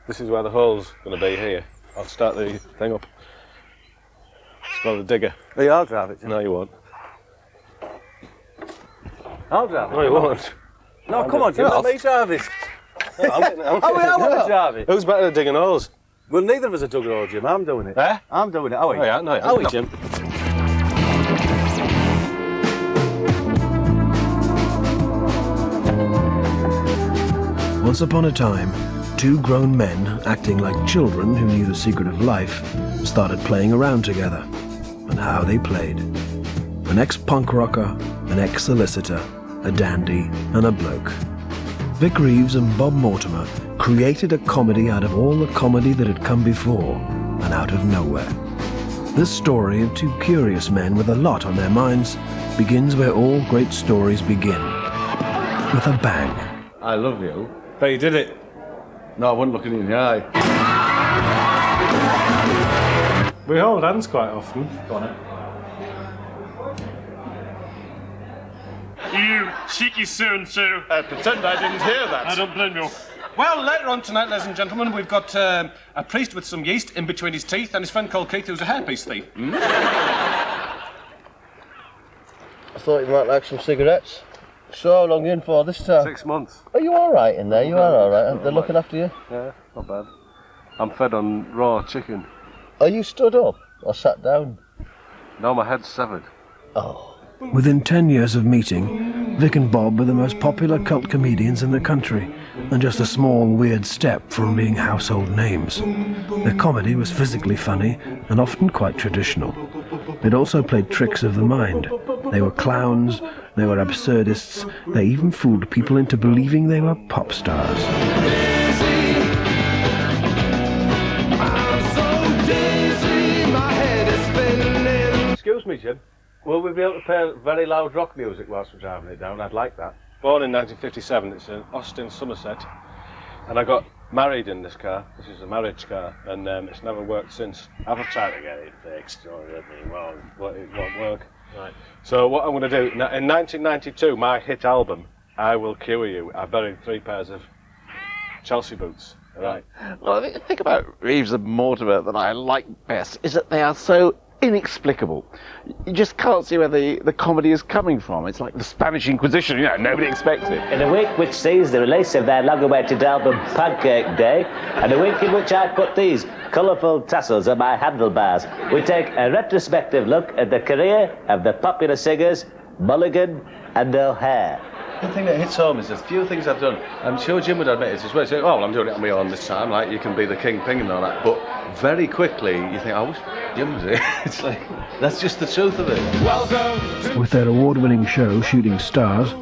This is where the hole's going to be here. I'll start the thing up. It's called a digger. Hey, I'll drive it. No, you won't. I'll drive it. No, you won't. No, come on, Jim, let me drive it. I'm I want to drive it. Who's better at digging holes? Well, neither of us are dug hole, Jim. I'm doing it. Eh? I'm doing it. Oh, yeah, no, oh, yeah. Jim. Once upon a time, two grown men, acting like children who knew the secret of life, started playing around together. And how they played. An ex-punk rocker, an ex-solicitor, a dandy, and a bloke. Vic Reeves and Bob Mortimer created a comedy out of all the comedy that had come before, and out of nowhere. This story of two curious men with a lot on their minds begins where all great stories begin. With a bang. I love you. But you did it. No, I wasn't looking in the eye. We hold hands quite often. Go on, You cheeky so-and-so. Pretend I didn't hear that. I don't blame you. Well, later on tonight, ladies and gentlemen, we've got a priest with some yeast in between his teeth and his friend called Keith, who's a hairpiece thief. I thought you might like some cigarettes. So how long you in for this time? 6 months. Are you all right in there? You are all right. They're looking after you. Yeah, not bad. I'm fed on raw chicken. Are you stood up or sat down? No, my head's severed. Oh. Within 10 years of meeting, Vic and Bob were the most popular cult comedians in the country, and just a small, weird step from being household names. Their comedy was physically funny and often quite traditional. They'd also played tricks of the mind. They were clowns, they were absurdists, they even fooled people into believing they were pop stars. Excuse me, Jim. Will we be able to play very loud rock music whilst we're driving it down? I'd like that. Born in 1957, it's in Austin, Somerset. And I got married in this car. This is a marriage car, and it's never worked since. I've tried to get it fixed, or it won't work. Right. So what I'm going to do, in 1992, my hit album, I Will Cure You, I buried 3 pairs of Chelsea boots. Right. Well, the thing about Reeves and Mortimer that I like best is that they are so inexplicable. You just can't see where the comedy is coming from. It's like the Spanish Inquisition, nobody expects it. In a week which sees the release of their long-awaited album Pancake Day, and a week in which I put these colourful tassels on my handlebars, we take a retrospective look at the career of the popular singers Mulligan and O'Hare. The thing that hits home is there's few things I've done. I'm sure Jim would admit it as well. Say, oh, well, I'm doing it on my own this time, like you can be the king ping and all that. But very quickly you think, I wish Jim was here. It's like, that's just the truth of it. With their award-winning show, Shooting Stars,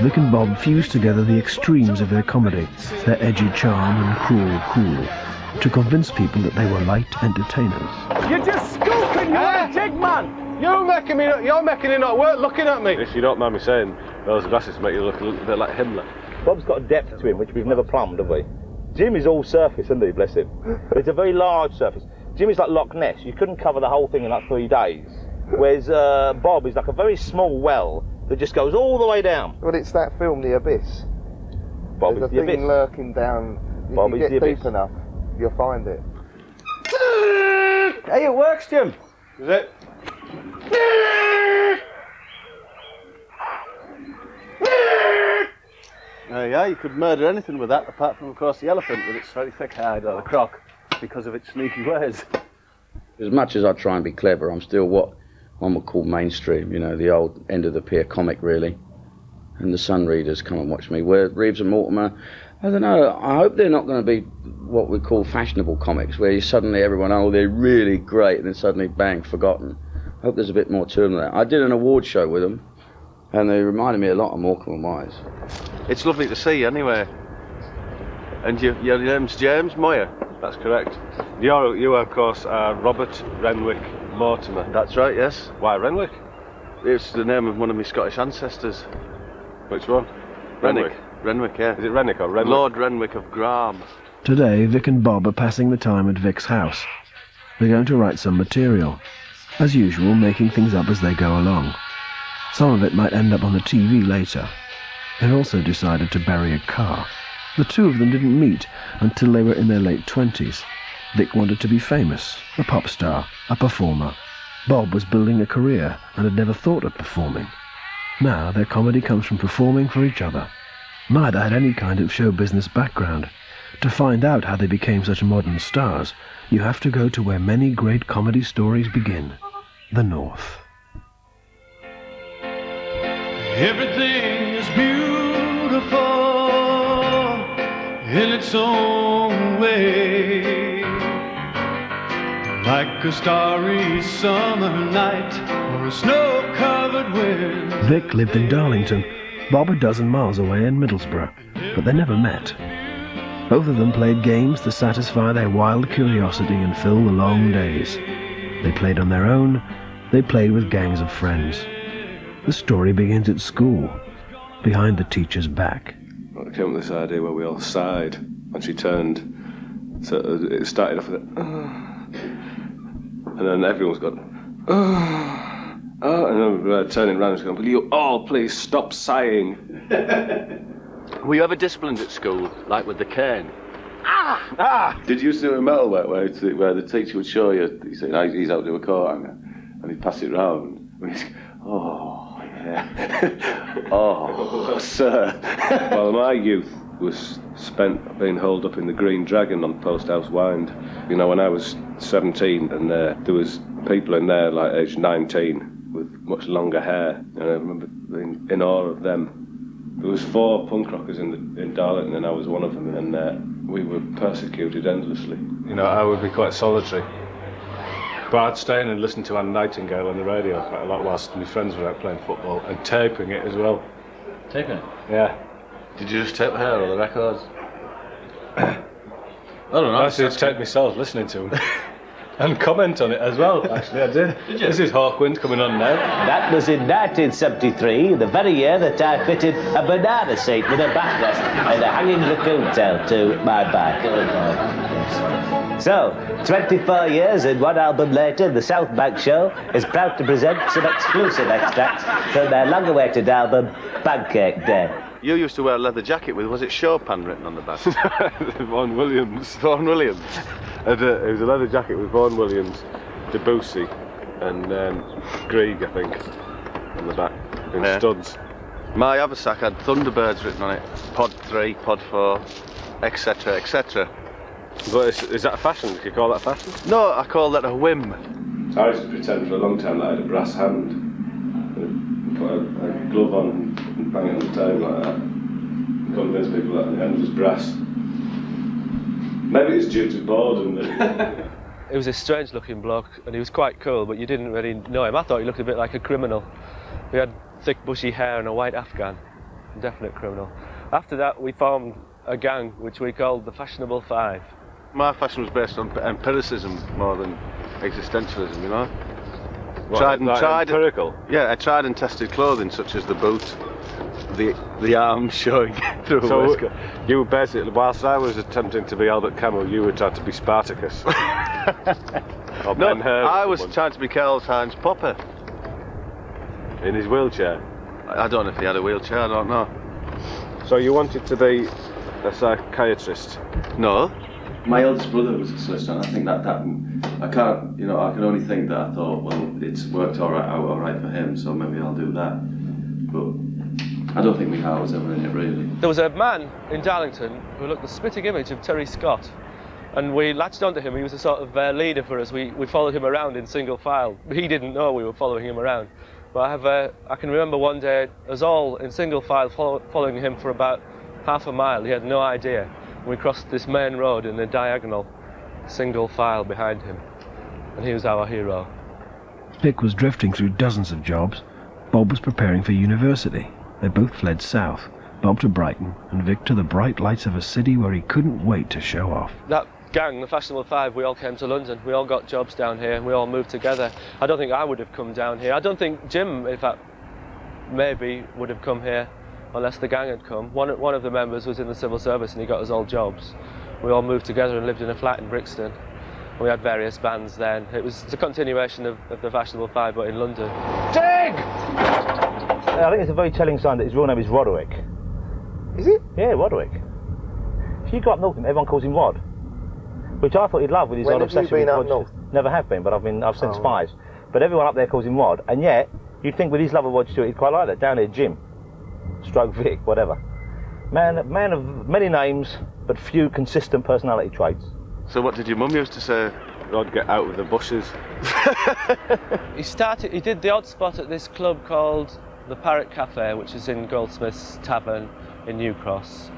Vic and Bob fused together the extremes of their comedy, their edgy charm and cruel cool, to convince people that they were light entertainers. You're just skulking, you want a jig, man! You're making it not work looking at me. If you don't mind me saying, those glasses make you look a little bit like Himmler. Bob's got a depth to him which we've never plumbed, have we? Jim is all surface, isn't he, bless him? It's a very large surface. Jim is like Loch Ness. You couldn't cover the whole thing in like 3 days. Whereas Bob is like a very small well that just goes all the way down. Well, it's that film, The Abyss. Bob There's is the a thing abyss. lurking down. If Bob you is get the deep abyss. enough, you'll find it. Hey, it works, Jim. Is it? Yeah, you could murder anything with that, apart from, of course, the elephant with its very thick hide, or the croc, because of its sneaky ways. As much as I try and be clever, I'm still what one would call mainstream, the old end of the pier comic, really. And the Sun readers come and watch me. Where Reeves and Mortimer, I don't know, I hope they're not going to be what we call fashionable comics, where you suddenly everyone, oh, they're really great, and then suddenly, bang, forgotten. I hope there's a bit more to them than that. I did an award show with them, and they reminded me a lot of Morecambe and Wise. It's lovely to see you, anyway. And your name's James Moyer? That's correct. You, of course, are Robert Renwick Mortimer. That's right, yes. Why Renwick? It's the name of one of my Scottish ancestors. Which one? Renwick. Renwick, yeah. Is it Renwick or Renwick? Lord Renwick of Graham. Today, Vic and Bob are passing the time at Vic's house. They're going to write some material. As usual, making things up as they go along. Some of it might end up on the TV later. They've also decided to bury a car. The two of them didn't meet until they were in their late 20s. Vic wanted to be famous, a pop star, a performer. Bob was building a career and had never thought of performing. Now their comedy comes from performing for each other. Neither had any kind of show business background. To find out how they became such modern stars, you have to go to where many great comedy stories begin, the North. Everything is beautiful in its own way, like a starry summer night or a snow-covered wind. Vic lived in Darlington, Bob a dozen miles away in Middlesbrough, but they never met. Both of them played games to satisfy their wild curiosity and fill the long days. They played on their own, they played with gangs of friends. The story begins at school, behind the teacher's back. I came up with this idea where we all sighed when she turned. So it started off with and then everyone's gone, and then we're turning around and going, will you all please stop sighing? Were you ever disciplined at school, like with the cane? Did you used to do a metal work where the teacher would show you, he'd say, he's out to do a coat hanger, and he'd pass it round, and he'd go, oh, yeah. Oh, sir. Well, my youth was spent being holed up in the Green Dragon on Post House Wynd. You know, when I was 17, and there was people in there like age 19 with much longer hair, and I remember being in awe of them. There was 4 punk rockers in Darlington, and I was one of them, and we were persecuted endlessly. You know, I would be quite solitary. But I'd stay in and listen to Anne Nightingale on the radio quite a lot whilst my friends were out playing football, and taping it as well. Taping it? Yeah. Did you just tape her or the records? I don't know. I actually tape myself listening to them. And comment on it as well, actually, I did. Did you? This is Hawkwind coming on now. That was in 1973, the very year that I fitted a banana seat with a backrest and a hanging raccoon tail to my back. So, 24 years and one album later, the South Bank Show is proud to present some exclusive extracts from their long-awaited album, Pancake Day. You used to wear a leather jacket with, was it Chopin written on the back? Vaughan Williams. Vaughan Williams? It was a leather jacket with Vaughan Williams, Debussy, and Grieg, I think, on the back, in studs. My haversack had Thunderbirds written on it, Pod 3, Pod 4, etc, etc. But is that a fashion? Do you call that fashion? No, I call that a whim. I used to pretend for a long time that I had a brass hand. And put a glove on and bang it on the table like that. And convince people that the hand was brass. Maybe it's due to boredom. He was a strange looking bloke and he was quite cool, but you didn't really know him. I thought he looked a bit like a criminal. He had thick bushy hair and a white Afghan. Definite criminal. After that we formed a gang which we called the Fashionable Five. My fashion was based on empiricism more than existentialism, you know? What, empirical? Yeah, I tried and tested clothing such as the boot, the arms showing through a waistcoat. You were basically, whilst I was attempting to be Albert Camus, you were trying to be Spartacus. No, I was trying to be Karl-Heinz Popper. In his wheelchair? I don't know if he had a wheelchair, I don't know. So you wanted to be a psychiatrist? No. My eldest brother was a solicitor, and I think that I can't, you know, I can only think that I thought, well, it's worked all right for him, so maybe I'll do that. But I don't think my heart was ever in it, really. There was a man in Darlington who looked the spitting image of Terry Scott, and we latched onto him. He was a sort of leader for us. We followed him around in single file. He didn't know we were following him around. But I can remember one day us all in single file following him for about half a mile. He had no idea. We crossed this main road in a diagonal, single file behind him, and he was our hero. Vic was drifting through dozens of jobs. Bob was preparing for university. They both fled south, Bob to Brighton and Vic to the bright lights of a city where he couldn't wait to show off. That gang, the Fashionable Five, we all came to London. We all got jobs down here and we all moved together. I don't think I would have come down here. I don't think Jim, in fact, maybe would have come here unless the gang had come. One of the members was in the civil service and he got us all jobs. We all moved together and lived in a flat in Brixton. We had various bands then. It's a continuation of the Fashionable Five, but in London. Dig! I think it's a very telling sign that his real name is Roderick. Is it? Yeah, Roderick. you go up north, everyone calls him Rod, which I thought he'd love with his When odd have you obsession been with up Rod. north? Never have been, but I've sent spies. But everyone up there calls him Rod, and yet you'd think with his love of Rod Stewart, he'd quite like that. Down here, Jim, stroke Vic, whatever. Man of many names, but few consistent personality traits. So what did your mum used to say? Rod, get out of the bushes. He did the odd spot at this club called the Parrot Cafe, which is in Goldsmith's Tavern in New Cross.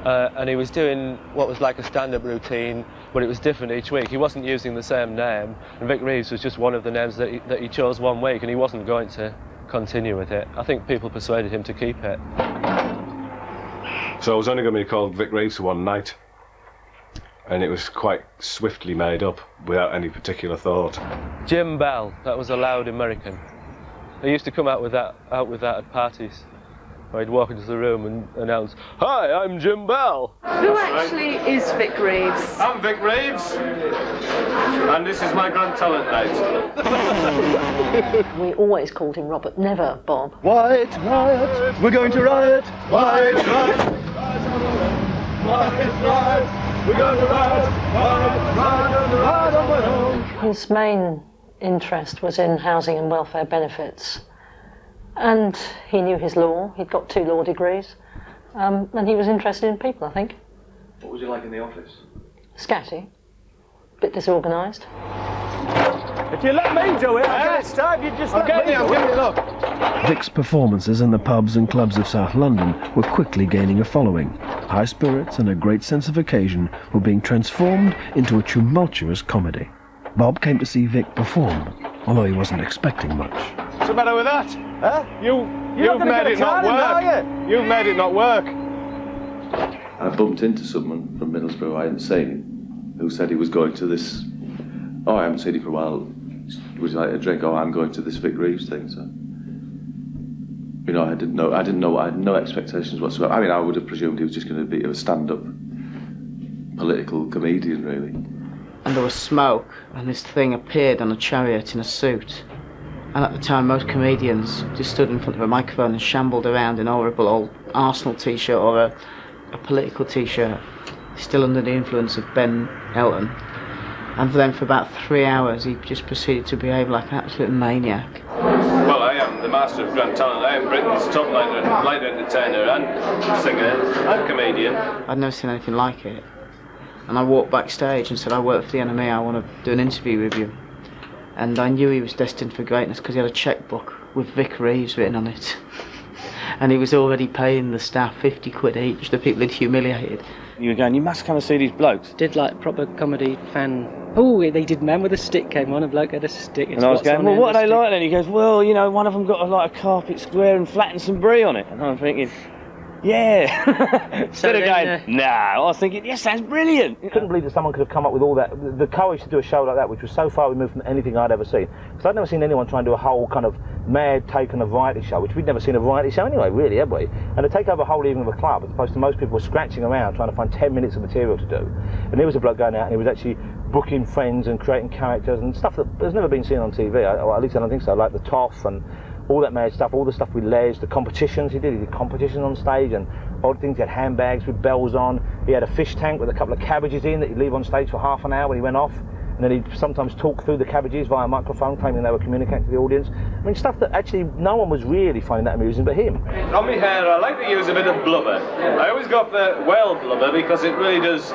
And he was doing what was like a stand-up routine, but it was different each week. He wasn't using the same name, and Vic Reeves was just one of the names that he chose one week, and he wasn't going to continue with it. I think people persuaded him to keep it. So I was only going to be called Vic Reeves for one night, and it was quite swiftly made up without any particular thought. Jim Bell, that was a loud American. He used to come out with that at parties. I'd walk into the room and announce, "Hi, I'm Jim Bell." Who actually is Vic Reeves? I'm Vic Reeves, and this is my grand talent night. We always called him Robert, never Bob. White riot, we're going to riot. White riot, white riot, we're going to riot. White riot, riot on my own. His main interest was in housing and welfare benefits. And he knew his law. He'd got 2 law degrees. And he was interested in people, I think. What was he like in the office? Scatty. Bit disorganised. If you let me do it, I'll get it started. You just let me do it. Look. Vic's performances in the pubs and clubs of South London were quickly gaining a following. High spirits and a great sense of occasion were being transformed into a tumultuous comedy. Bob came to see Vic perform, although he wasn't expecting much. What's the matter with that? Huh? You've not made it not work. Are you? You've made it not work. I bumped into someone from Middlesbrough I hadn't seen, who said he was going to this. Oh, I haven't seen you for a while. Would you like a drink? Oh, I'm going to this Vic Reeves thing. So, you know, I didn't know. I had no expectations whatsoever. I mean, I would have presumed he was just going to be a stand-up political comedian, really. And there was smoke, and this thing appeared on a chariot in a suit. And at the time, most comedians just stood in front of a microphone and shambled around in a horrible old Arsenal t-shirt or a political t-shirt, still under the influence of Ben Elton. And then for about 3 hours, he just proceeded to behave like an absolute maniac. Well, I am the master of grand talent. I am Britain's top light entertainer and singer and comedian. I'd never seen anything like it. And I walked backstage and said, I work for the NME, I want to do an interview with you. And I knew he was destined for greatness because he had a chequebook with Vic Reeves written on it. And he was already paying the staff 50 quid each, the people he'd humiliated. You were going, you must come and see these blokes. Did like proper comedy fan. Oh, they did Man with a Stick came on, a bloke had a stick. And I was going, well, what are they like then? He goes, well, you know, one of them got a carpet square and flattened some brie on it. And I'm thinking, yeah. Instead of going, nah, I was thinking, yes, that's brilliant. I couldn't believe that someone could have come up with all that, the courage to do a show like that, which was so far removed from anything I'd ever seen. Because I'd never seen anyone try and do a whole kind of mad take on a variety show, which we'd never seen a variety show anyway, really, had we? And to take over a whole evening of a club, as opposed to most people were scratching around trying to find 10 minutes of material to do. And there was a bloke going out and he was actually booking friends and creating characters and stuff that has never been seen on TV, or at least I don't think so, like the Toff and all that mad stuff, all the stuff with Les, the competitions he did competitions on stage and odd things. He had handbags with bells on, he had a fish tank with a couple of cabbages in that he'd leave on stage for half an hour when he went off, and then he'd sometimes talk through the cabbages via microphone, claiming they were communicating to the audience. I mean, stuff that actually no one was really finding that amusing but him. On my hair, I like to use a bit of blubber. I always go for whale blubber because it really does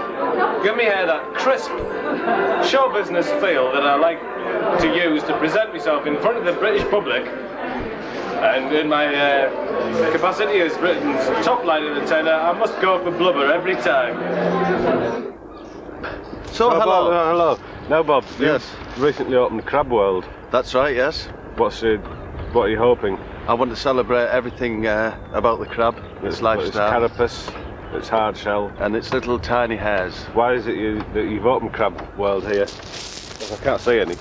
give me hair that crisp show business feel that I like to use to present myself in front of the British public. And in my capacity as Britain's top line entertainer, I must go for blubber every time. So, hello. Hello. Now, Bob, yes. You recently opened Crab World. That's right, yes. What are you hoping? I want to celebrate everything about the crab, its lifestyle. Its carapace, its hard shell. And its little tiny hairs. Why is it that you've opened Crab World here? I can't see any.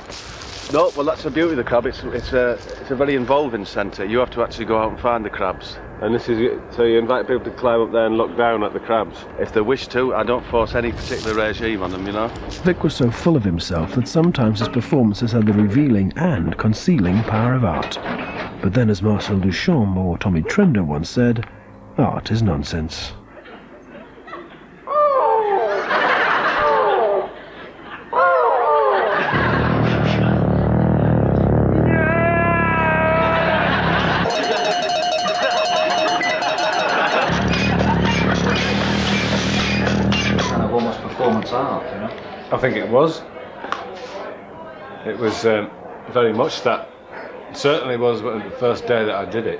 No, well, that's the beauty of the crab. It's a very involving centre. You have to actually go out and find the crabs. And this is so you invite people to climb up there and look down at the crabs? If they wish to, I don't force any particular regime on them, you know. Vic was so full of himself that sometimes his performances had the revealing and concealing power of art. But then, as Marcel Duchamp or Tommy Trender once said, art is nonsense. it's art, you know. I think it was. It was very much that. It certainly was the first day that I did it.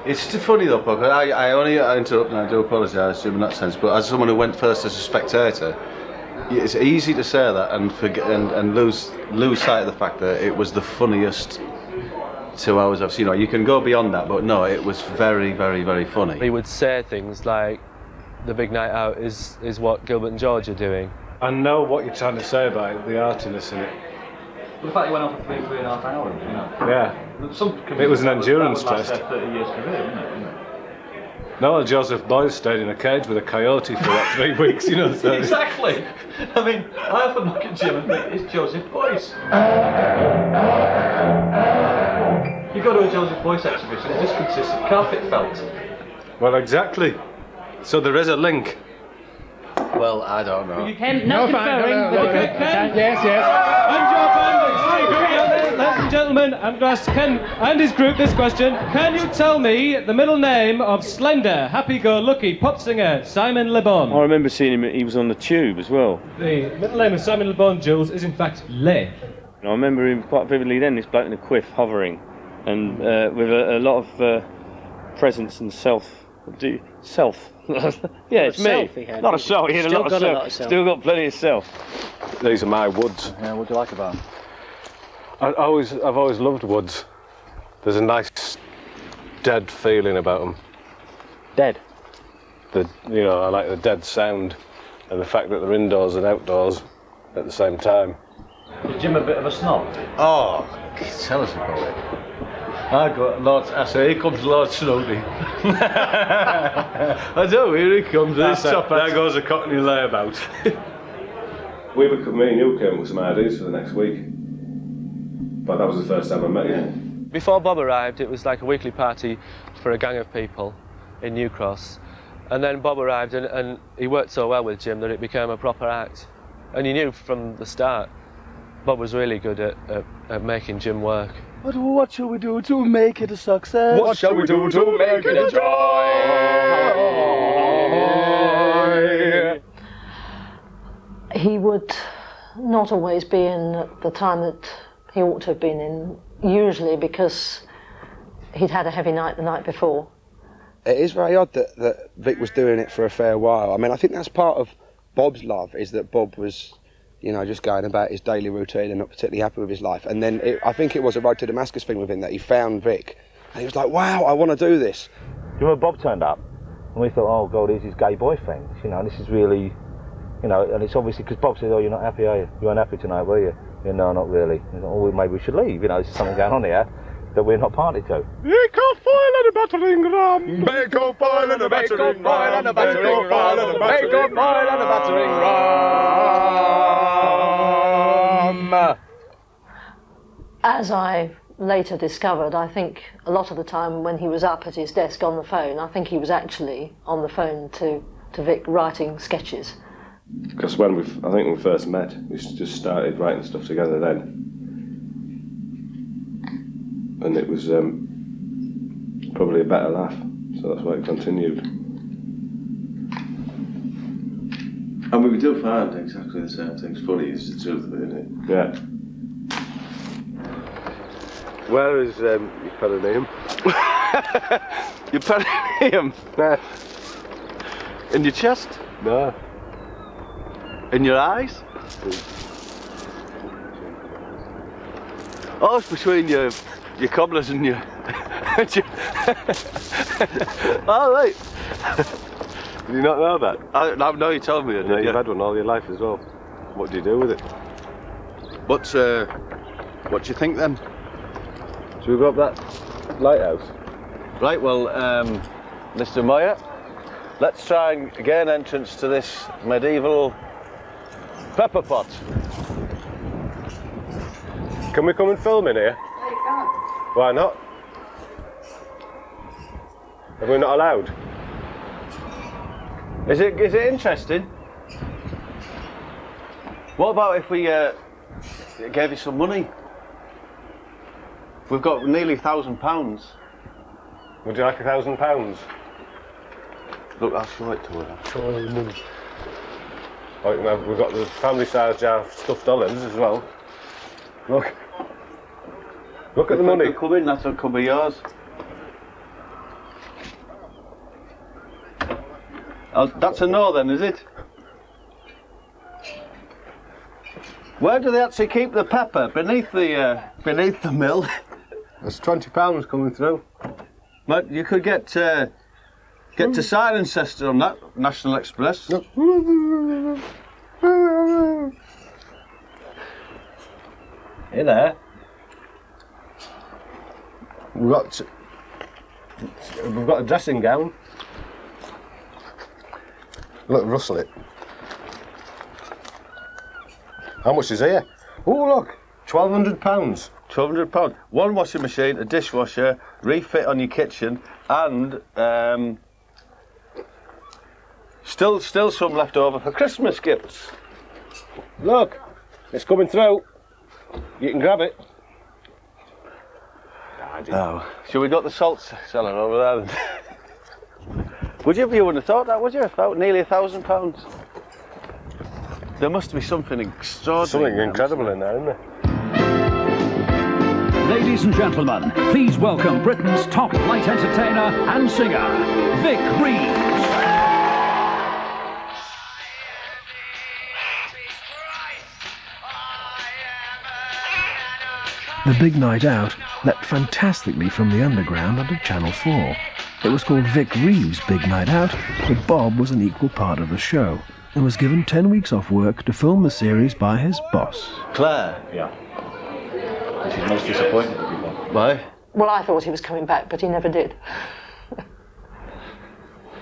It's funny though, Puck. I only interrupt and I do apologise, Jim, in that sense, but as someone who went first as a spectator, it's easy to say that and forget and lose sight of the fact that it was the funniest 2 hours I've seen. You can go beyond that, but no, it was very, very, very funny. He would say things like, the big night out is what Gilbert and George are doing. I know what you're trying to say about it, the artiness in it. Well, the fact he went on for 3.5 hours, you know. Yeah. It was an endurance that would test. last 30 years career, wouldn't it? Noel Joseph Boyd stayed in a cage with a coyote for about 3 weeks, you know. So Exactly. I mean, I often look at Jim and think, it's Joseph Boyd. You go to a Joseph Boyd exhibition, it just consists of carpet felt. Well, exactly. So there is a link. Well, I don't know. Ken, not conferring with the group, Ken. Yes. And your band, ladies and gentlemen, I'm going to ask Ken and his group this question. Can you tell me the middle name of slender, happy-go-lucky pop singer Simon Le Bon? I remember seeing him, he was on the Tube as well. The middle name of Simon Le Bon, Jules, is in fact Le. And I remember him quite vividly then, this bloke in a quiff hovering, and with a lot of presence and self. Yeah, it's me. Not a self, he had a lot of self. Still got plenty of self. These are my woods. Yeah, what do you like about them? I've always loved woods. There's a nice dead feeling about them. Dead? I like the dead sound and the fact that they're indoors and outdoors at the same time. Is Jim a bit of a snob? Oh, tell us about it. I say, here comes Lord Snooty. I do, here he comes. There goes a Cockney layabout. me and you came up with some ideas for the next week. But that was the first time I met you. Before Bob arrived, it was like a weekly party for a gang of people in New Cross. And then Bob arrived and he worked so well with Jim that it became a proper act. And you knew from the start, Bob was really good at making Jim work. But what shall we do to make it a success? What shall we do to make it a joy? He would not always be in at the time that he ought to have been in, usually because he'd had a heavy night the night before. It is very odd that Vic was doing it for a fair while. I mean, I think that's part of Bob's love, is that Bob was, just going about his daily routine and not particularly happy with his life. And then I think it was a Road to Damascus thing with him that he found Vic, and he was like, wow, I want to do this. Do you remember Bob turned up, and we thought, oh God, here's his gay boyfriend, this is really, and it's obviously because Bob said, oh, you're not happy, are you? You weren't happy tonight, were you? Yeah, no, not really. Oh, maybe we should leave, there's something going on here that we're not party to. Make a foil and a battering ram. Make a foil and a battering ram. Make a foil and a battering ram. As I later discovered, I think a lot of the time when he was up at his desk on the phone, I think he was actually on the phone to Vic writing sketches. Because when we first met, we just started writing stuff together then. And it was probably a better laugh, so that's why it continued. And we do find exactly the same things funny, is the truth of it, isn't it? Yeah. Where is your perineum? Your perineum? No. In your chest? No. In your eyes? Oh, it's between your cobblers and your... Oh, right. Did you not know that? No, you told me. You've had one all your life as well. What do you do with it? What do you think then? Should we go up that lighthouse? Right, well, Mr. Moyer, let's try and gain entrance to this medieval pepper pot. Can we come and film in here? No, you can't. Why not? Are we not allowed? Is it interesting? What about if we gave you some money? We've got nearly £1,000. Would you like £1,000? Look, I'll show it to her. Or you can have, we've got the family-size jar of stuffed olives as well. Look. Look at the money. Come in, that could be yours. Oh, that's a no then, is it? Where do they actually keep the pepper? Beneath the mill? There's £20 coming through. But you could get to Cirencester on that National Express. Hey there. We've got a dressing gown. Look, rustle it. How much is here? Oh look, £1,200. £1,200. One washing machine, a dishwasher, refit on your kitchen, and still some left over for Christmas gifts. Look, it's coming through. You can grab it. Oh, shall we got the salt cellar over there then? You wouldn't have thought that, would you? About nearly £1,000. There must be something extraordinary. Something incredible in there, isn't there? Ladies and gentlemen, please welcome Britain's top light entertainer and singer, Vic Reeves. The Big Night Out leapt fantastically from the underground onto Channel 4. It was called Vic Reeves' Big Night Out, but Bob was an equal part of the show and was given 10 weeks off work to film the series by his boss. Claire? Yeah. She's most disappointed with you, Bob. Why? Well, I thought he was coming back, but he never did.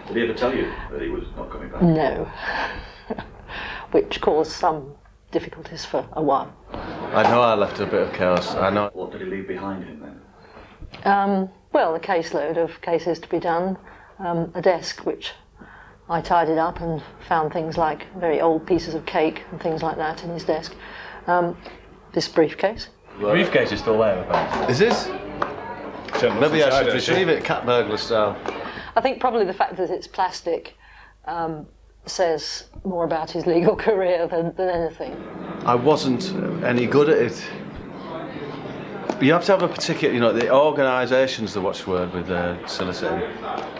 Did he ever tell you that he was not coming back? No. Which caused some difficulties for a while. I know I left a bit of chaos. I know. What did he leave behind him then? Well, a caseload of cases to be done, a desk which I tidied up and found things like very old pieces of cake and things like that in his desk. This briefcase. The briefcase is still there, apparently. Is this? Maybe I should retrieve it, cat burglar style. I think probably the fact that it's plastic says more about his legal career than anything. I wasn't any good at it. You have to have a particular, the organisation's the watchword with soliciting. Do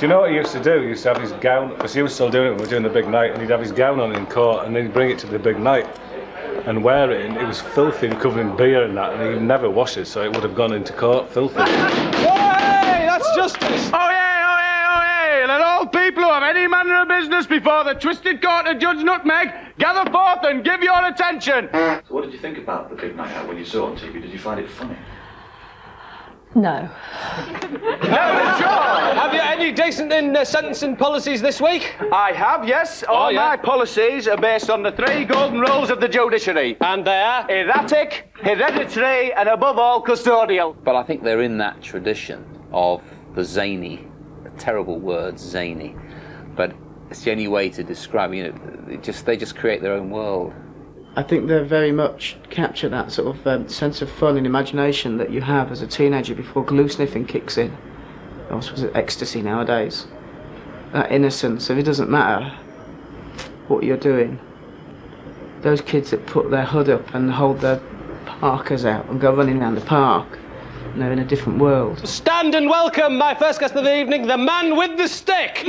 you know what he used to do? He used to have his gown, because he was still doing it when we were doing the big night, and he'd have his gown on in court, and then he'd bring it to the big night and wear it, and it was filthy and covered in beer and that, and he'd never wash it, so it would have gone into court filthy. Oh, hey, that's justice! Oh, yeah! Let all people who have any manner of business before the twisted court of Judge Nutmeg gather forth and give your attention. So what did you think about the Big Night Out when you saw it on TV? Did you find it funny? No. Have you any decent in sentencing policies this week? I have, yes. All my policies are based on the 3 golden rules of the judiciary. And they are? Erratic, hereditary, and above all, custodial. But I think they're in that tradition of the zany, a terrible word, zany. But it's the only way to describe, they just create their own world. I think they very much capture that sort of sense of fun and imagination that you have as a teenager before glue sniffing kicks in. Or was it ecstasy nowadays? That innocence, and it doesn't matter what you're doing. Those kids that put their hood up and hold their parkas out and go running around the park, and they're in a different world. Stand and welcome my first guest of the evening, the man with the stick!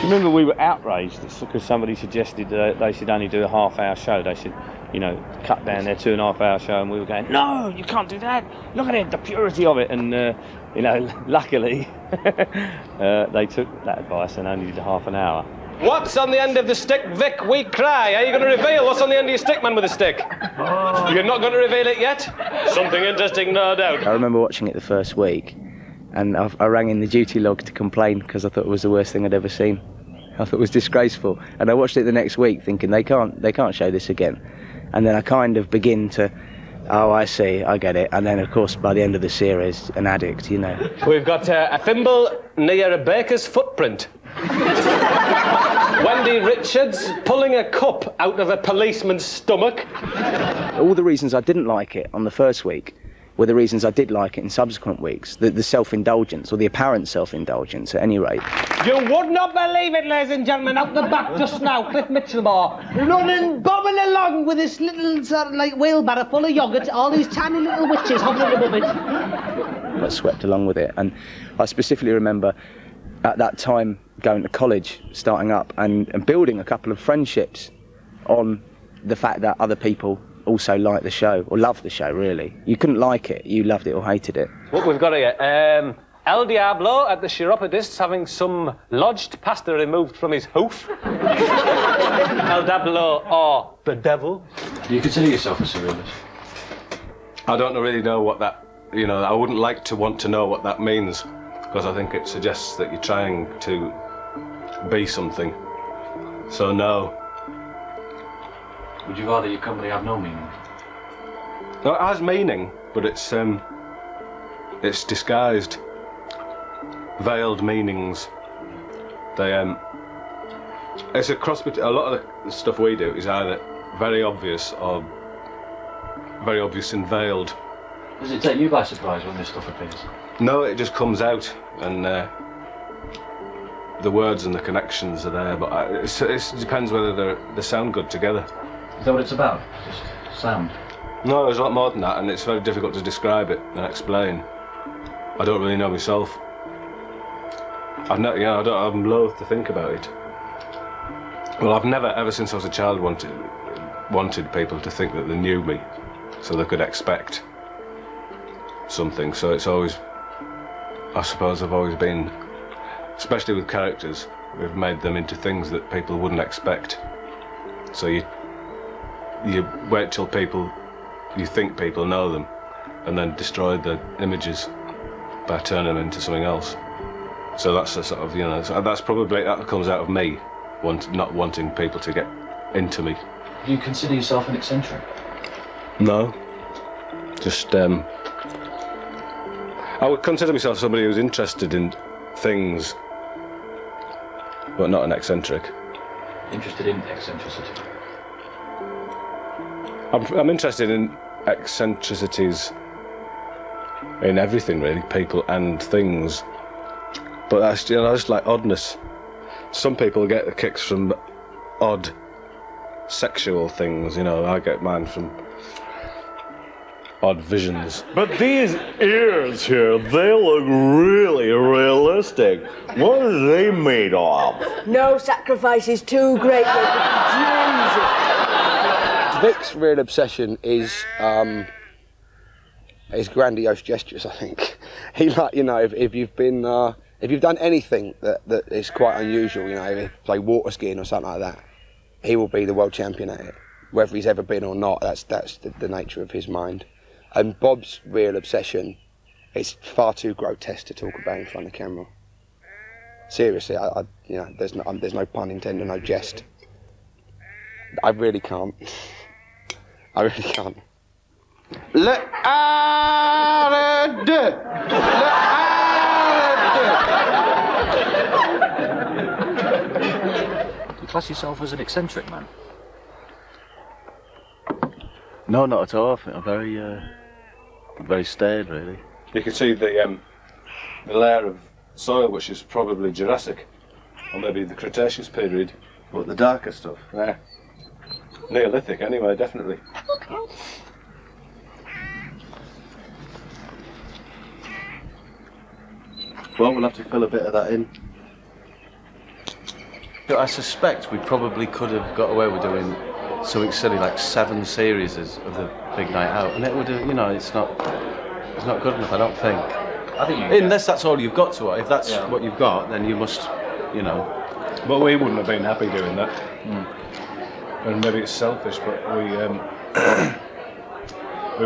Remember, we were outraged because somebody suggested they should only do a half-hour show. They should, cut down their 2.5-hour show, and we were going, no, you can't do that. Look at it, the purity of it. And luckily, they took that advice and only did half an hour. What's on the end of the stick, Vic? We cry. Are you going to reveal what's on the end of your stick, man with a stick? You're not going to reveal it yet? Something interesting, no doubt. I remember watching it the first week, and I rang in the duty log to complain because I thought it was the worst thing I'd ever seen. I thought it was disgraceful, and I watched it the next week thinking they can't show this again. And then I kind of begin to Oh, I see, I get it. And then, of course, by the end of the series, an addict, you know. We've got a thimble near a baker's footprint. Wendy Richards pulling a cup out of a policeman's stomach. All the reasons I didn't like it on the first week were the reasons I did like it in subsequent weeks. The self-indulgence, or the apparent self-indulgence, at any rate. You would not believe it, ladies and gentlemen, out the back just now, Cliff Mitchellmore, running, bobbing along with this little sort of like wheelbarrow full of yoghurt, all these tiny little witches hovering above it. I swept along with it, and I specifically remember at that time going to college, starting up, and building a couple of friendships on the fact that other people also liked the show, or loved the show, really. You couldn't like it, you loved it or hated it. What we've got here, El Diablo at the chiropodist's having some lodged pasta removed from his hoof. El Diablo, or the devil. Do you consider yourself a surrealist? I don't really know what that, I wouldn't like to want to know what that means, because I think it suggests that you're trying to be something. So no. Would you rather your company have no meaning? No, it has meaning, but it's disguised, veiled meanings. It's a cross between, a lot of the stuff we do is either very obvious or very obvious and veiled. Does it take you by surprise when this stuff appears? No, it just comes out, and the words and the connections are there, but it depends whether they sound good together. Is that what it's about? Just sound? No, there's a lot more than that, and it's very difficult to describe it and explain. I don't really know myself. I'm loath to think about it. Well, I've never, ever since I was a child, wanted people to think that they knew me, so they could expect something. So it's always, I suppose I've always been, especially with characters, we've made them into things that people wouldn't expect. So you wait till you think people know them, and then destroy the images by turning them into something else. So that's a sort of, that's probably, that comes out of me, not wanting people to get into me. Do you consider yourself an eccentric? No. Just, I would consider myself somebody who's interested in things, but not an eccentric. Interested in eccentricity? I'm interested in eccentricities in everything, really, people and things. But that's, just like oddness. Some people get the kicks from odd sexual things, I get mine from odd visions. But these ears here, they look really realistic. What are they made of? No sacrifice is too great. Jesus. Vic's real obsession is grandiose gestures, I think. He if you've been if you've done anything that is quite unusual, if you play water skiing or something like that, he will be the world champion at it. Whether he's ever been or not, that's the nature of his mind. And Bob's real obsession is far too grotesque to talk about in front of the camera. Seriously, there's no pun intended, no jest. I really can't. I really can't. Le arrête! Le Do you class yourself as an eccentric man? No, not at all. I think I'm very staid, really. You can see the layer of soil, which is probably Jurassic, or maybe the Cretaceous period. What, the darker stuff? Yeah. Neolithic, anyway, definitely. Well, we'll have to fill a bit of that in. I suspect we probably could have got away with doing something silly like 7 series of the Big Night Out, and it would have, it's not good enough, I don't think. I think unless that's all you've got to. If that's what you've got, then you must, But we wouldn't have been happy doing that. And maybe it's selfish, but we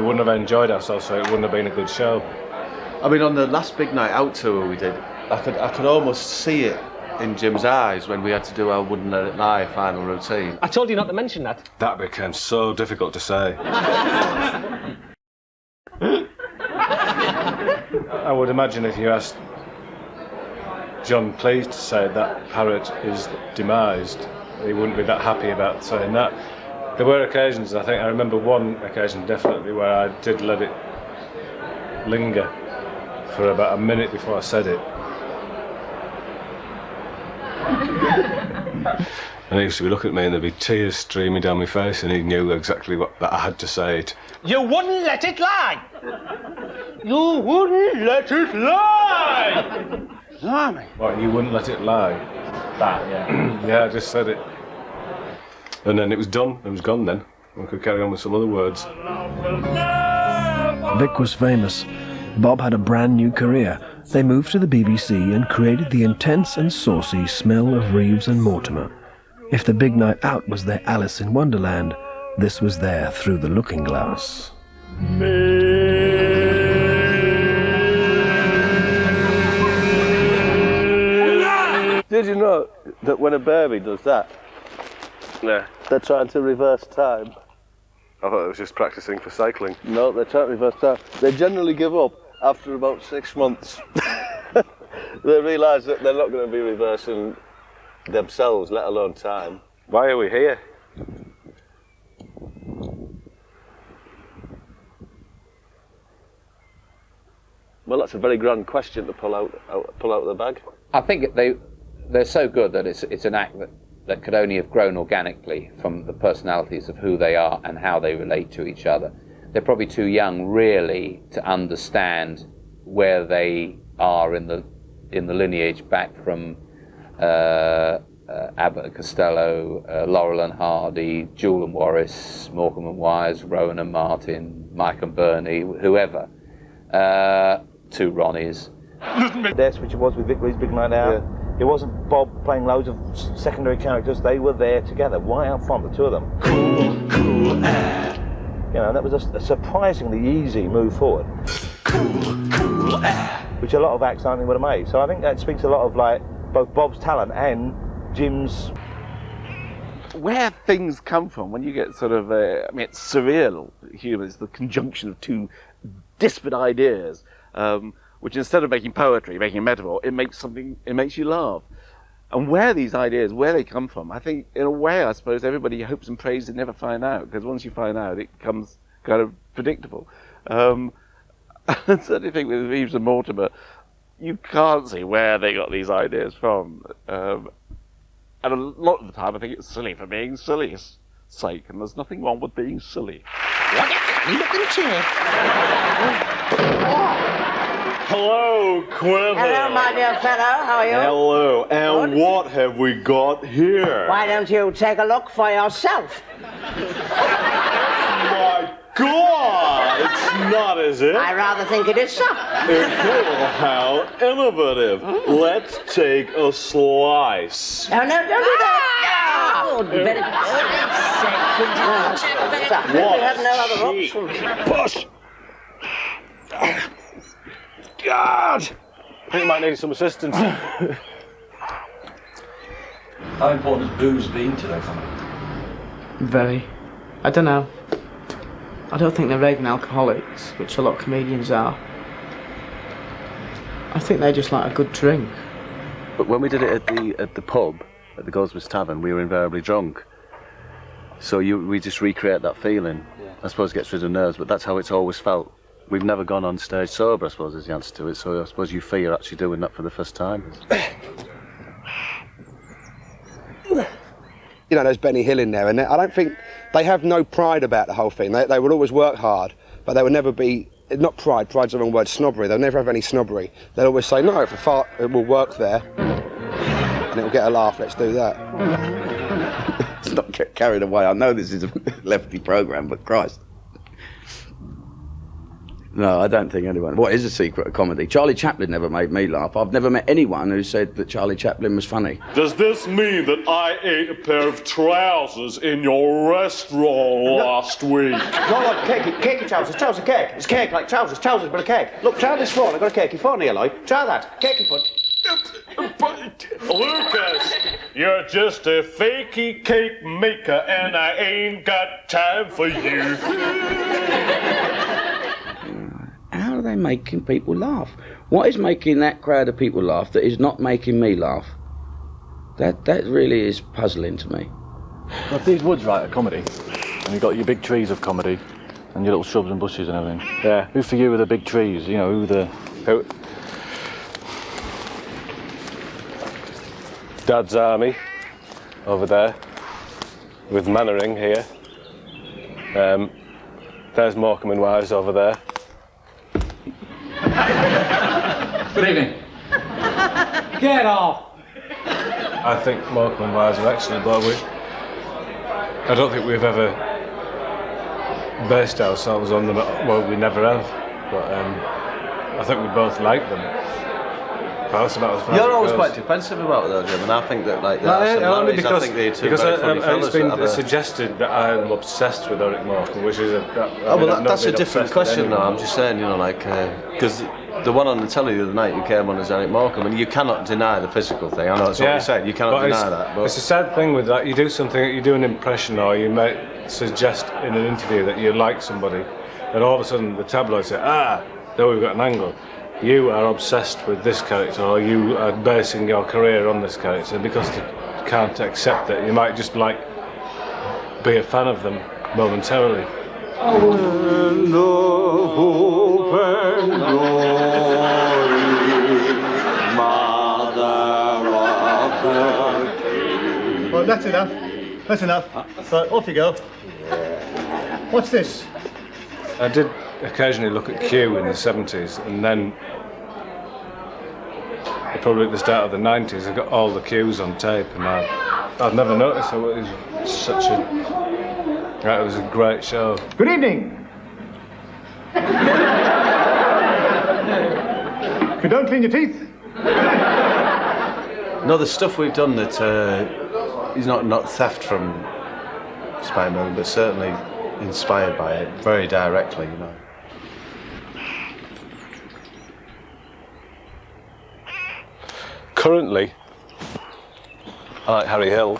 wouldn't have enjoyed ourselves, so it wouldn't have been a good show. I mean, on the last Big Night Out tour we did, I could almost see it in Jim's eyes when we had to do our Wouldn't Let It Lie final routine. I told you not to mention that. That became so difficult to say. I would imagine if you asked John Cleese to say that parrot is demised, he wouldn't be that happy about saying that. There were occasions, I think, I remember one occasion definitely, where I did let it linger for about a minute before I said it. And he used to be looking at me and there'd be tears streaming down my face, and he knew exactly that I had to say it. You wouldn't let it lie! You wouldn't let it lie! Blimey. What, you wouldn't let it lie? That, yeah. Yeah, I just said it. And then it was done, it was gone then. I could carry on with some other words. Vic was famous. Bob had a brand new career. They moved to the BBC and created the intense and saucy smell of Reeves and Mortimer. If the big night out was their Alice in Wonderland, this was their Through the Looking Glass. Did you know that when a baby does that, they're trying to reverse time? I thought it was just practising for cycling. No, they're trying to reverse time. They generally give up after about 6 months. They realise that they're not going to be reversing themselves, let alone time. Why are we here? Well, that's a very grand question to pull out of the bag. I think they're so good that it's an act that could only have grown organically from the personalities of who they are and how they relate to each other. They're probably too young, really, to understand where they are in the lineage back from Abbott and Costello, Laurel and Hardy, Jewel and Morris, Morecambe and Wise, Rowan and Martin, Mike and Bernie, whoever, two Ronnies. That's which it was with Vic Reeves' Big Night Out. Yeah. It wasn't Bob playing loads of secondary characters. They were there together. Why out front, the two of them? Cool air. You know, that was a surprisingly easy move forward. Cool air. Which a lot of acts only would have made. So I think that speaks a lot of like both Bob's talent and Jim's. Where things come from when you get sort of, it's surreal humour. It's the conjunction of two disparate ideas. Which instead of making poetry, making a metaphor, it makes you laugh. And where these ideas, where they come from, I think, in a way, I suppose, everybody hopes and prays to never find out, because once you find out, it becomes kind of predictable. I certainly think with Reeves and Mortimer, you can't see where they got these ideas from. And a lot of the time, I think it's silly for being silly's sake, and there's nothing wrong with being silly. What a funny looking chair. Hello, Quentin. Hello, my dear fellow. How are you? Hello. And what have we got here? Why don't you take a look for yourself? My God! It's not, is it? I rather think it is so. How innovative. Let's take a slice. No, don't do that. Oh, very good. We have no other option. Push! God! I think you might need some assistance. How important has booze been today for me? Very. I don't know. I don't think they're raving alcoholics, which a lot of comedians are. I think they just like a good drink. But when we did it at the pub, at the Goldsmiths Tavern, we were invariably drunk. So we just recreate that feeling. Yeah. I suppose it gets rid of nerves, but that's how it's always felt. We've never gone on stage sober, I suppose, is the answer to it. So I suppose you feel you're actually doing that for the first time. You know, there's Benny Hill in there, and I don't think they have no pride about the whole thing. They would always work hard, but they would never be, not pride, pride's the wrong word, snobbery. They'll never have any snobbery. They'll always say, no, if a fart, it will work there, and it'll get a laugh, let's do that. Let's not get carried away. I know this is a lefty programme, but Christ. No, I don't think anyone. What is a secret of comedy? Charlie Chaplin never made me laugh. I've never met anyone who said that Charlie Chaplin was funny. Does this mean that I ate a pair of trousers in your restaurant last week? No, cakey trousers, trouser cake. It's cake like trousers but a cake. Look, try this phone. I've got a cakey phone here, Lloyd. Try that. Cakey phone. Lucas, you're just a fakey cake maker, and I ain't got time for you. How are they making people laugh? What is making that crowd of people laugh that is not making me laugh? That really is puzzling to me. Well, if these woods, right, are comedy, and you've got your big trees of comedy, and your little shrubs and bushes and everything. Yeah. Who for you are the big trees? You know, who? Dad's army, over there, with Mannering here. There's Morecambe and Wise over there. Good evening. Get off! I think Morecambe and Wise are excellent, but I don't think we've ever based ourselves on them. Well, we never have. But I think we both like them. That's about as far You're as it always goes. quite defensive about it, though, Jim, and I think that like Only I because, think they're two because very funny it's fellas been that have a- suggested that I'm obsessed with Eric Morecambe, which is that's a different question, though. I'm just saying, you know, like because the one on the telly the other night you came on as Eric Morecambe, and you cannot deny the physical thing. I know that's what you said. You cannot deny that. But It's a sad thing with that. You do something, you do an impression, or you might suggest in an interview that you like somebody, and all of a sudden the tabloids say, there we've got an angle. You are obsessed with this character, or you are basing your career on this character, and because they can't accept it, you might just be a fan of them momentarily. Well, that's enough. That's enough. So off you go. What's this? I did occasionally look at Q in the 70s, and then probably at the start of the 90s I got all the Qs on tape, and I'd never noticed it was such a... It was a great show. Good evening. If you don't clean your teeth. no, the stuff we've done that is not theft from Spider-Man, but certainly inspired by it very directly, you know. Currently, I like Harry Hill.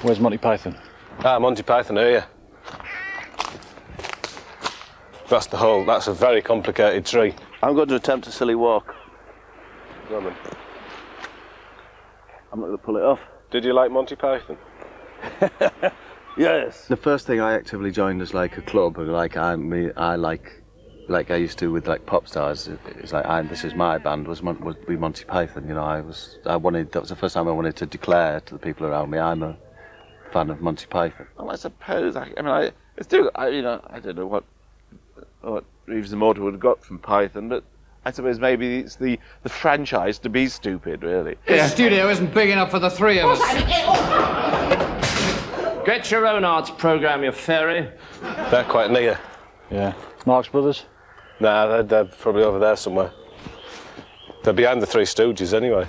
Where's Monty Python? Monty Python here. That's a very complicated tree. I'm going to attempt a silly walk. Go on then. I'm not going to pull it off. Did you like Monty Python? Yes. The first thing I actively joined as like a club, like I used to with like pop stars. It's like this is my band would be Monty Python. You know, that was the first time I wanted to declare to the people around me I'm a fan of Monty Python. Well, I suppose I don't know what Reeves and Mortimer would have got from Python, but I suppose maybe it's the franchise to be stupid, really. This studio isn't big enough for the three of us. Get your own arts programme, you fairy. They're quite near. Yeah. Marx Brothers? Nah, they're probably over there somewhere. They're behind the Three Stooges anyway.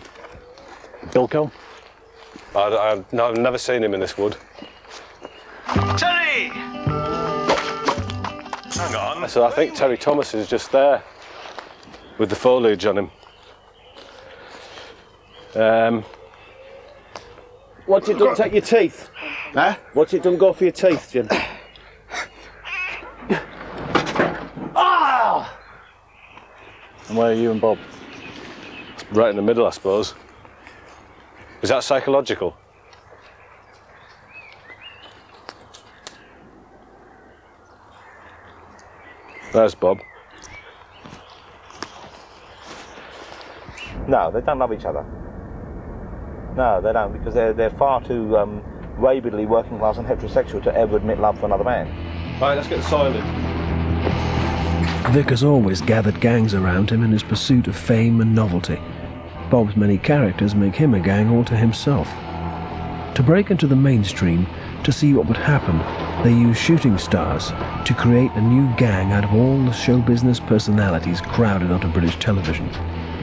Bilko? I've never seen him in this wood. Terry! Hang on. So I think Terry Thomas is just there with the foliage on him. What's it done take your teeth? Huh? What's it done go for your teeth, Jim? And where are you and Bob? Right in the middle, I suppose. Is that psychological? There's Bob. No, they don't love each other. No, they don't, because they're far too rabidly working class and heterosexual to ever admit love for another man. Right, let's get the soil in. Vic has always gathered gangs around him in his pursuit of fame and novelty. Bob's many characters make him a gang all to himself. To break into the mainstream, to see what would happen, they use shooting stars to create a new gang out of all the show business personalities crowded onto British television.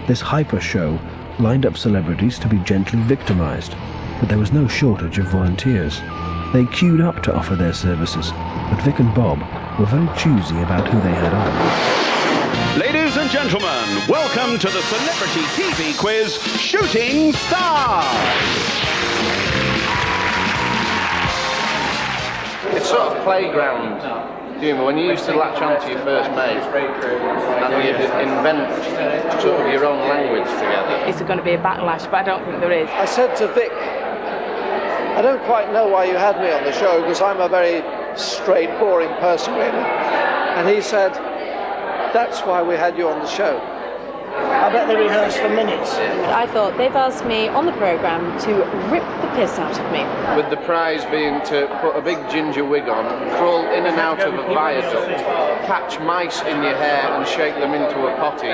This hyper show lined up celebrities to be gently victimized, but there was no shortage of volunteers. They queued up to offer their services, but Vic and Bob were very choosy about who they had on. Ladies and gentlemen, welcome to the celebrity TV quiz, Shooting Stars. It's sort of playground humour, when you used to latch onto your first mate and you'd invent sort of your own language together. Is there going to be a backlash? But I don't think there is. I said to Vic, I don't quite know why you had me on the show, because I'm a very straight, boring person, really. And he said, that's why we had you on the show. I bet they rehearsed for minutes. I thought they've asked me on the programme to rip the piss out of me. With the prize being to put a big ginger wig on, crawl in and out of a viaduct, catch mice in your hair and shake them into a potty.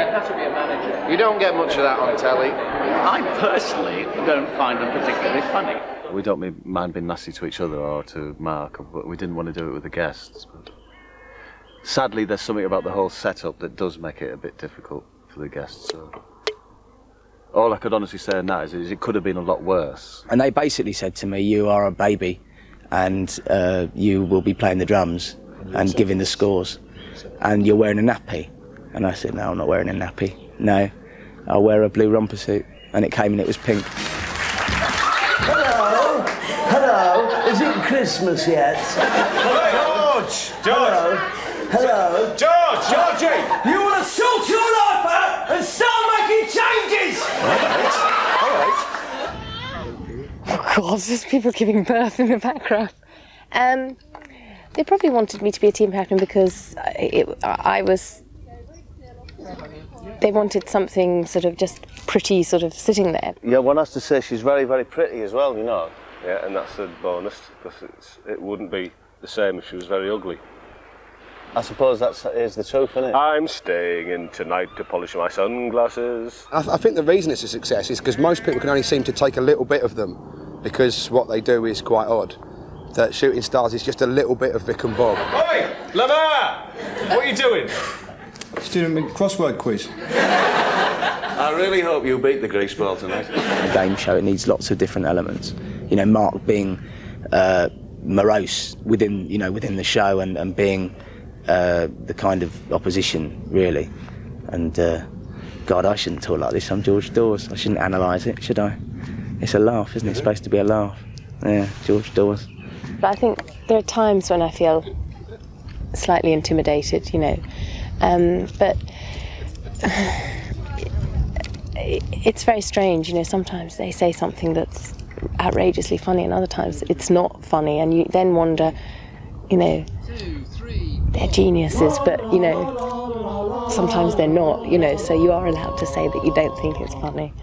You don't get much of that on telly. I personally don't find them particularly funny. We don't mind being nasty to each other or to Mark, but we didn't want to do it with the guests. But sadly, there's something about the whole setup that does make it a bit difficult for the guests. So all I could honestly say in that is it could have been a lot worse. And they basically said to me, you are a baby and you will be playing the drums and giving the scores and you're wearing a nappy. And I said, no, I'm not wearing a nappy. No, I'll wear a blue romper suit. And it came and it was pink. Hello? Hello? Is it Christmas yet? George! George! Hello? Georgie! You want to sort your life out and start making changes! All right. Oh God, there's people giving birth in the background. They probably wanted me to be a team captain because I was... They wanted something sort of just pretty, sort of sitting there. Yeah, one has to say she's very, very pretty as well, you know. Yeah, and that's a bonus, because it wouldn't be the same if she was very ugly. I suppose that is the truth, isn't it? I'm staying in tonight to polish my sunglasses. I think the reason it's a success is because most people can only seem to take a little bit of them, because what they do is quite odd. That Shooting Stars is just a little bit of Vic and Bob. Oi! Lamar! What are you doing? Just doing a crossword quiz. I really hope you beat the grease ball tonight. A game show, it needs lots of different elements. You know, Mark being morose within the show and being the kind of opposition, really. And God, I shouldn't talk like this. I'm George Dawes. I shouldn't analyse it, should I? It's a laugh, isn't it? It's supposed to be a laugh. Yeah, George Dawes. But I think there are times when I feel slightly intimidated, you know. But it's very strange, you know. Sometimes they say something that's outrageously funny, and other times it's not funny, and you then wonder, you know, they're geniuses, but you know, sometimes they're not, you know. So you are allowed to say that you don't think it's funny.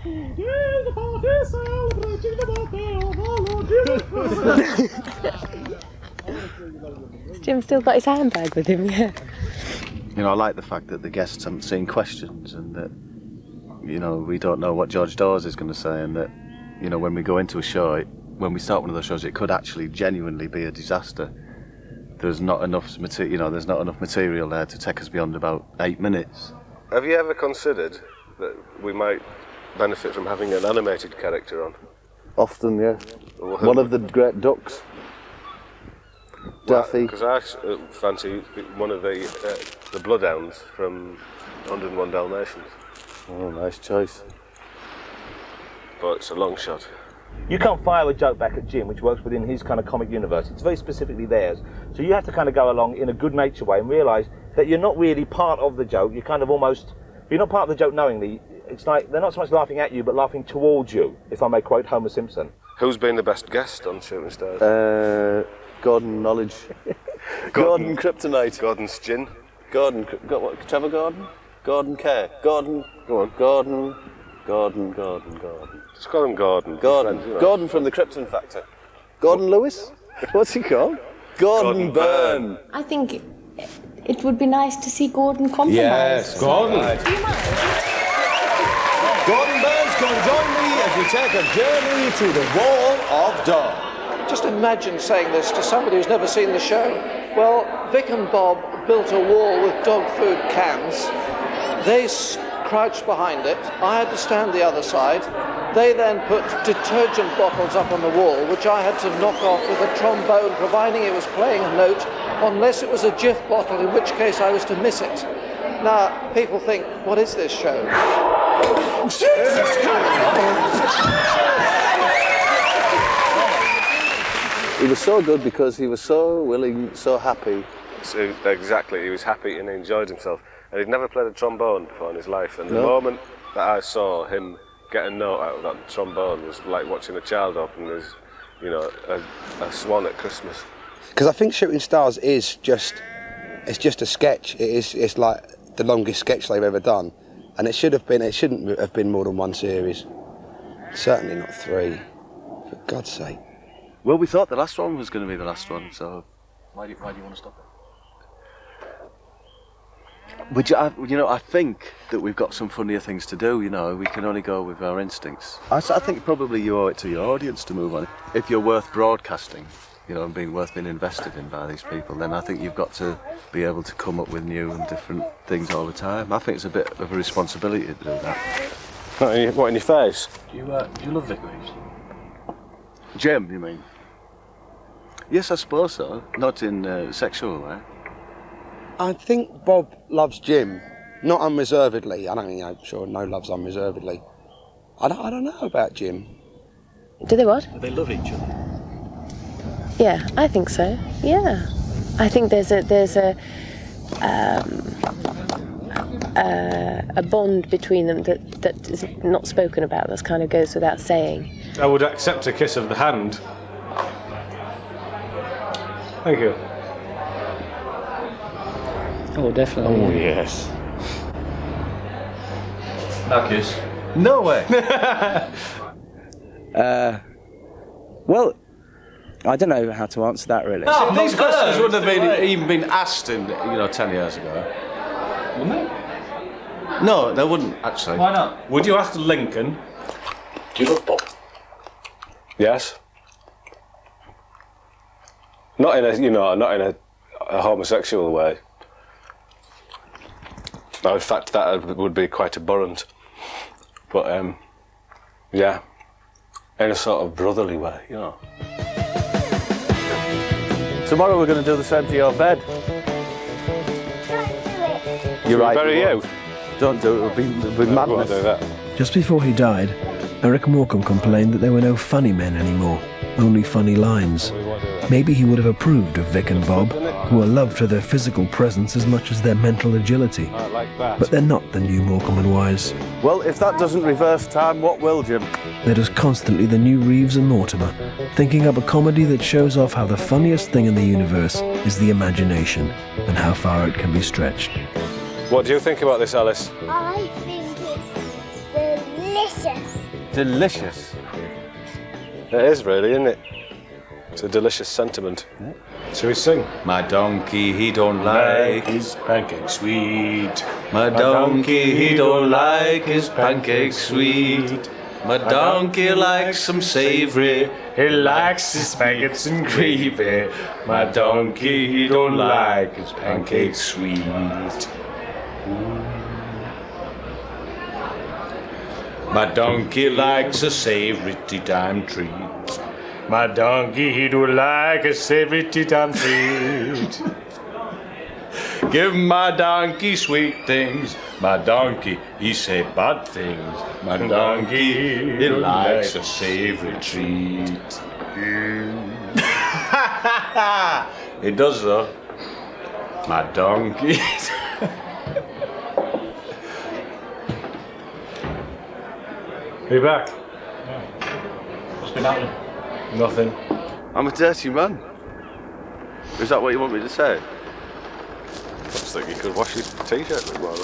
Jim's still got his handbag with him, yeah. You know, I like the fact that the guests haven't seen questions and that, you know, we don't know what George Dawes is going to say, and that, you know, when we go into a show, when we start one of those shows, it could actually genuinely be a disaster. There's not enough material, you know, there's not enough material there to take us beyond about 8 minutes. Have you ever considered that we might benefit from having an animated character on? Often, yeah. One of the great ducks. Daffy. Because I fancy one of the bloodhounds from 101 Dalmatians. Oh, nice choice. But it's a long shot. You can't fire a joke back at Jim, which works within his kind of comic universe. It's very specifically theirs. So you have to kind of go along in a good-natured way and realise that you're not really part of the joke. You're kind of almost... You're not part of the joke knowingly. It's like they're not so much laughing at you, but laughing towards you, if I may quote Homer Simpson. Who's been the best guest on Shooting Stars? Gordon Knowledge. Gordon Kryptonite. Gordon Stin. Trevor Gordon? Gordon K. Gordon. Go on. Gordon. Just call him Gordon. Friends, you know. Gordon from the Krypton Factor. Gordon Lewis? What's he called? Gordon Byrne. I think it would be nice to see Gordon compromise. Yes, Gordon. Do you mind? Gordon Burns, come join me as we take a journey to the Wall of Dog. Just imagine saying this to somebody who's never seen the show. Well, Vic and Bob built a wall with dog food cans. They crouched behind it. I had to stand the other side. They then put detergent bottles up on the wall, which I had to knock off with a trombone, providing it was playing a note, unless it was a Jif bottle, in which case I was to miss it. Now, people think, what is this show? was so good because he was so willing, so happy. So, exactly, he was happy and he enjoyed himself. And he'd never played a trombone before in his life. And the moment that I saw him get a note out of that trombone was like watching a child open his, you know, a swan at Christmas. Because I think Shooting Stars is just, it's just a sketch. It's like the longest sketch they've ever done. And it shouldn't have been more than one series. Certainly not 3, for God's sake. Well, we thought the last one was going to be the last one, so... Why do you want to stop it? I think that we've got some funnier things to do, you know, we can only go with our instincts. I think probably you owe it to your audience to move on. If you're worth broadcasting, you know, and worth being invested in by these people, then I think you've got to be able to come up with new and different things all the time. I think it's a bit of a responsibility to do that. What, in your face? Do you love Vic Reeves? Jim, you mean? Yes, I suppose so. Not in a sexual way. I think Bob loves Jim, not unreservedly. I don't think, I'm sure no loves unreservedly. I don't know about Jim. Do they what? Do they love each other? Yeah, I think so. Yeah, I think there's a bond between them that is not spoken about. That kind of goes without saying. I would accept a kiss of the hand. Thank you. Oh, definitely. Oh, yes. No kiss. No way. Well, I don't know how to answer that really. No, these questions wouldn't have even been asked in, 10 years ago. Wouldn't they? No, they wouldn't actually. Why not? Would you ask Lincoln? Do you love Bob? Yes. Not in a homosexual way. No, in fact, that would be quite abhorrent. But yeah, in a sort of brotherly way, you know. Tomorrow we're going to do the same to your bed. You're right. Bury you. Don't do it. It'll be madness. Do that. Just before he died, Eric Morecambe complained that there were no funny men anymore, only funny lines. Maybe he would have approved of Vic and Bob, who are loved for their physical presence as much as their mental agility. But they're not the new Morecambe and Wise. Well, if that doesn't reverse time, what will, Jim? They're just constantly the new Reeves and Mortimer, thinking up a comedy that shows off how the funniest thing in the universe is the imagination, and how far it can be stretched. What do you think about this, Alice? I think it's delicious. Delicious. It is really, isn't it? It's a delicious sentiment. Yeah. Shall we sing? My donkey, he don't like his pancakes sweet. My donkey, he don't like his pancakes sweet. My donkey likes some savoury. He likes his pancakes and gravy. My donkey, he don't like his pancakes sweet. My donkey likes a savoury tea time treat. My donkey, he do like a savory tea time treat. Give my donkey sweet things. My donkey, he say bad things. My donkey, he likes a savoury treat. It does though. My donkey. Are you back? What's been happening? Nothing. I'm a dirty man. Is that what you want me to say? I just think you could wash your t-shirt a bit more.